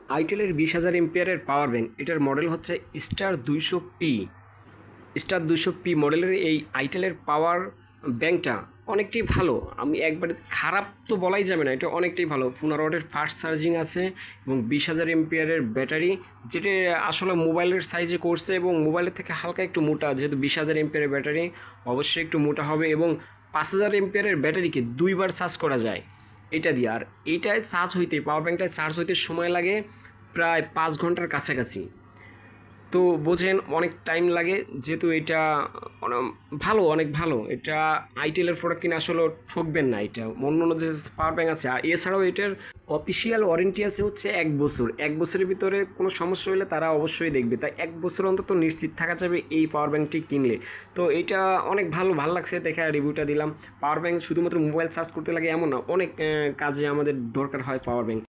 আইটেলের 20,000 এমপিয়ারের power bank, এটার model হচ্ছে star 200 P. Star 200 P মডেলের এই আইটেলের পাওয়ার ব্যাংকটা অনেকটাই ভালো। আমি একবার খারাপ তো বলাই যাবে না, এটা অনেকটাই ভালো। 15 ওয়াটের ফাস্ট চার্জিং আছে এবং 20,000 এমপিয়ারের ব্যাটারি, যেটা আসলে মোবাইলের সাইজে করছে এবং মোবাইলের থেকে হালকা একটু মোটা, যেহেতু 20,000 এমপিয়ারের ব্যাটারি অবশ্যই একটু মোটা হবে। এবং 5,000 এমপিয়ারের ব্যাটারিকে 2বার চার্জ করা যায় এটা দিয়ে। আর এইটায় চার্জ হইতে, পাওয়ার ব্যাংকটায় চার্জ হইতে সময় লাগে প্রায় 5 ঘন্টার কাছাকাছি। তো বোঝেন অনেক টাইম লাগে, যেহেতু এটা ভালো, অনেক ভালো। এটা আইটেলের প্রোডাক্ট কিনে আসলে ঠকবেন না। এটা অন্য অন্য যে পাওয়ার ব্যাংক আছে, আর এছাড়াও এটার অফিসিয়াল ওয়ারেন্টি আছে হচ্ছে 1 বছর। 1 বছরের ভিতরে কোনো সমস্যা হলে তারা অবশ্যই দেখবে, তাই 1 বছর অন্তত নিশ্চিত থাকা যাবে এই পাওয়ার ব্যাংকটি কিনলে। তো এটা অনেক ভালো লাগছে দেখে রিভিউটা দিলাম। পাওয়ার ব্যাংক শুধুমাত্র মোবাইল চার্জ করতে লাগে এমন না, অনেক কাজে আমাদের দরকার হয় পাওয়ার ব্যাংক।